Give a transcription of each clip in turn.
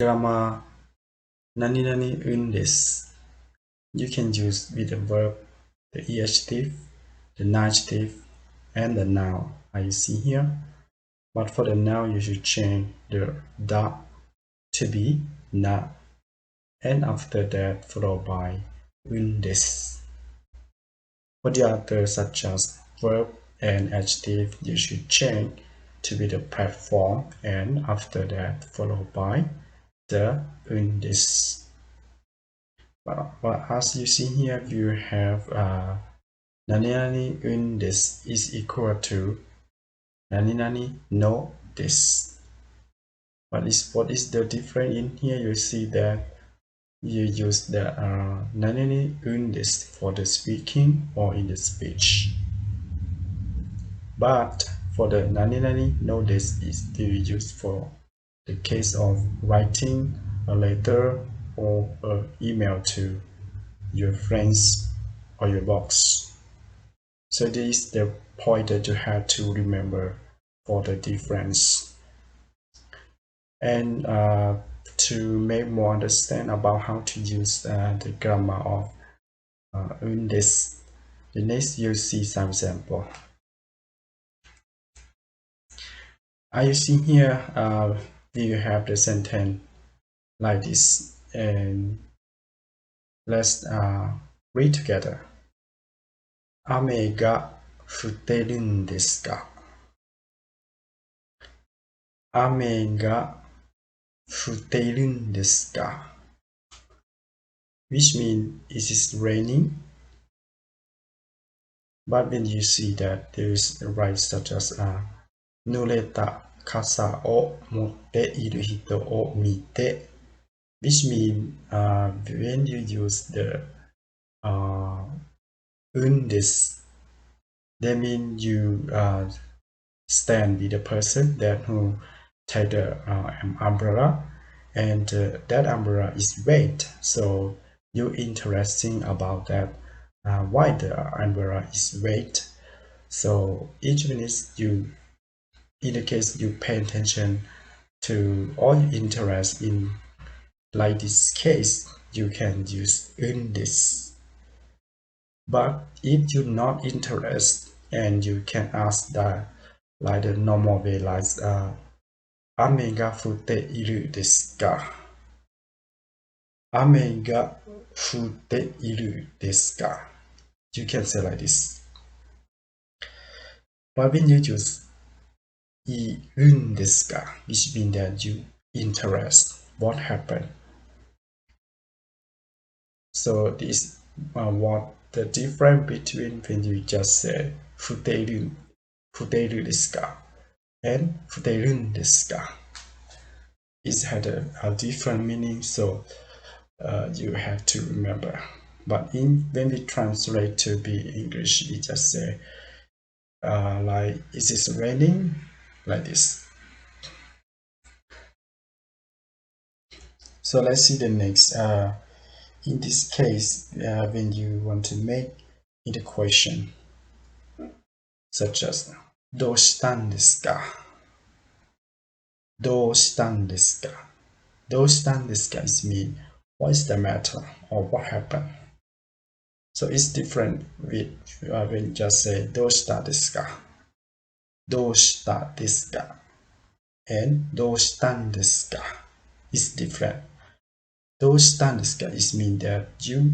grammar nani nani undes. You can use with the verb, the adjective, the nominative, and the noun as you see here. But for the noun, you should change the da to be na, and after that followed by undes. For the others such as verb and adjective, you should change to be the platform, and after that followed by the undes. But as you see here, you have nani nani undes is equal to nani nani no this. What is the difference in here? You see that you use the nani nani undes for the speaking or in the speech. But for the nani nani no this is still used for the case of writing a letter or an email to your friends or your boss. So this is the point that you have to remember for the difference. And to make more understand about how to use the grammar of undes, the next you see some sample. As you see here, you have the sentence like this, and let's read together. 雨が降ってるんですか？雨が降っているんですか？ Which means it is raining. But when you see that there is a right such as 濡れた傘を持っている人を見て which means when you use the undes, that means you stand with the person that who take the umbrella, and that umbrella is red, so you interesting about that why the umbrella is red. So each minute you, in the case you pay attention to all your interest in, like this case, you can use undes. But if you're not interested, and you can ask that like the normal way, like 雨が降っているですか？雨が降っているですか？ You can say like this. But when you use いるんですか? which means that you interest what happened. So this what the difference between when you just say 降っているですか and 降っているんですか? It had a different meaning, so you have to remember. But when we translate to be English, we just say like, is it raining? Like this. So let's see the next. In this case, when you want to make it a question, such as どうしたんですか? どうしたんですか? どうしたんですか is mean what is the matter or what happened. So it's different with when you just say どうしたですか? どうしたですか? and どうしたんですか? is different. どうしたんですか is mean that you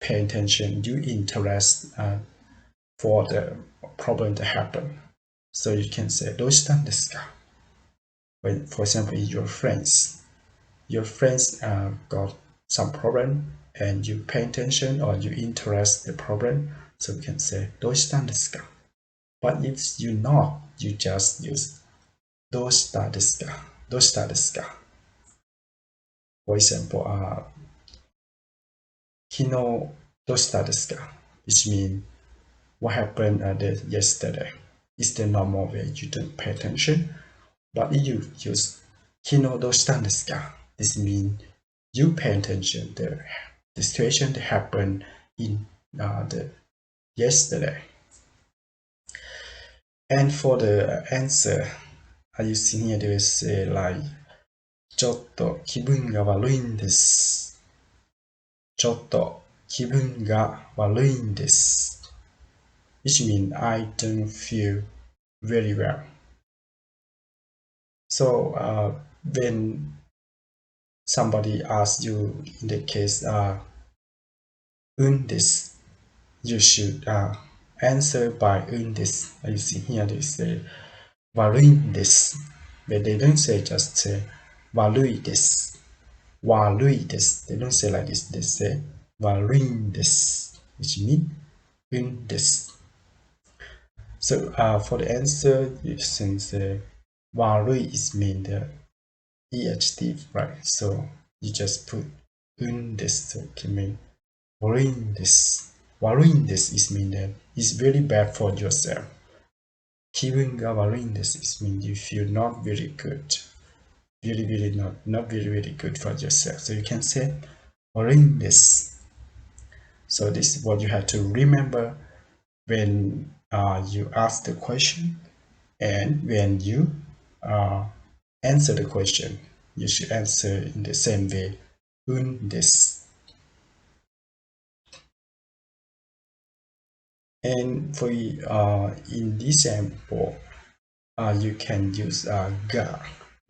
pay attention, you interest for the problem to happen. So you can say どうしたんですか? When, for example, your friends got some problem and you pay attention or you interest the problem, so you can say どうしたんですか? But if you not, you just use どうしたですか? どうしたですか? For example, 昨日どうしたですか? which means what happened yesterday. It's the normal way, you don't pay attention. But if you use 昨日どうしたんですか? This means you pay attention to the situation that happened in the yesterday. And for the answer, as you see here, there is like ちょっと気分が悪いんです。ちょっと気分が悪いんです。which means I don't feel very well. So when somebody asks you in the case this, you should answer by this. You see here they say this, but they don't say just say this. They don't say like this. They say this, which means this. So for the answer, since warui is mean the adjective, right? So you just put this, so it can mean worrying this. Worrying this is mean that it's very bad for yourself. Keeping worrying this is mean you feel not very good. Very not very good for yourself. So you can say worrying this. So this is what you have to remember when you ask the question and when you answer the question. You should answer in the same way. This. And for in this example, you can use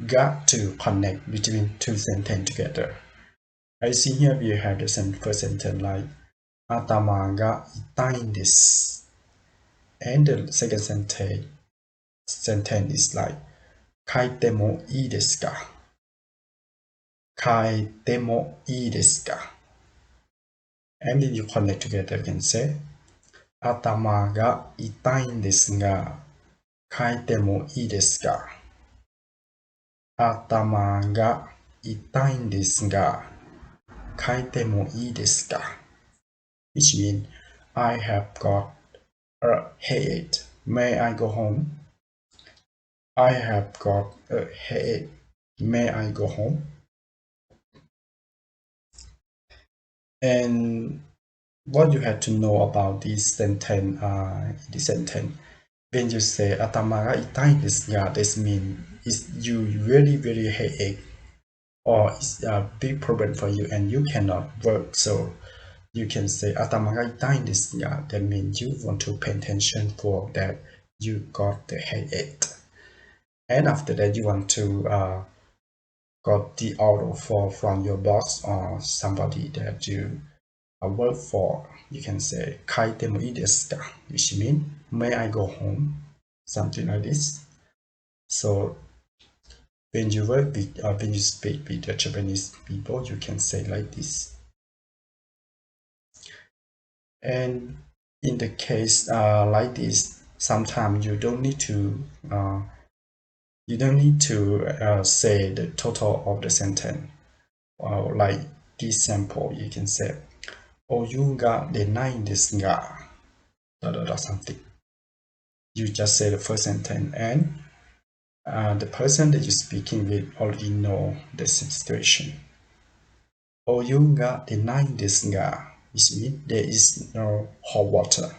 ga to connect between two sentences together. I see here we have the first sentence like atama ga itai desu. And the second sentence is like kaite mo ii desu ka? Kaite mo ii desu ka? And then you connect together, you can say 頭が痛いんですが、書いてもいいですか？頭が痛いんですが、書いてもいいですか？ Which means, I have got a headache. May I go home? I have got a headache. May I go home? And what you have to know about this sentence, when you say 頭が痛いんですが, this means is you very headache or it's a big problem for you and you cannot work. So you can say 頭が痛いんですが, that means you want to pay attention for that you got the headache. And after that you want to got the order from your boss or somebody that you work for. You can say 書いてもいいですか? Which means may I go home? Something like this. So when you work with when you speak with the Japanese people, you can say like this. And in the case like this, sometimes you don't need to say the total of the sentence. Like this sample, you can say お湯が出ないんですが something. You just say the first sentence and the person that you're speaking with already know the situation. お湯が出ないんですが which means there is no hot water.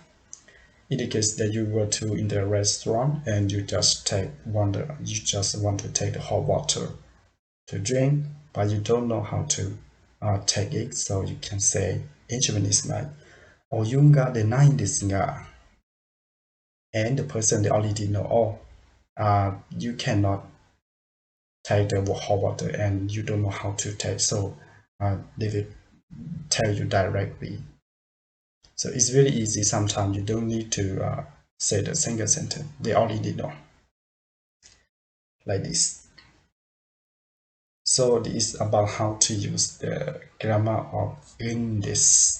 In the case that you go to in the restaurant and you just want to take the hot water to drink, but you don't know how to take it, so you can say in Japanese like お湯が出ないんですが and the person they already know you cannot take the hot water and you don't know how to take, so they will tell you directly. So it's very easy. Sometimes you don't need to say the single sentence. They already know. Like this. So this is about how to use the grammar of this.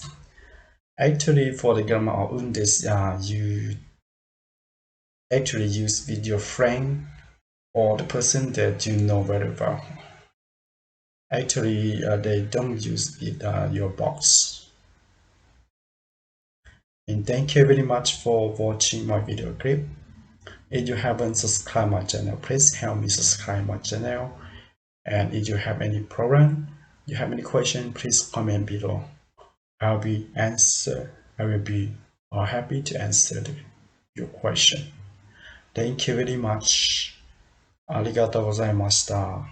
Actually, for the grammar of this, you actually use with your friend or the person that you know very well. Actually, they don't use with your boss. And thank you very much for watching my video clip. If you haven't subscribed my channel, please help me subscribe my channel. And if you have any problem, you have any question, please comment below. I will be happy to answer your question. Thank you very much. ありがとうございました。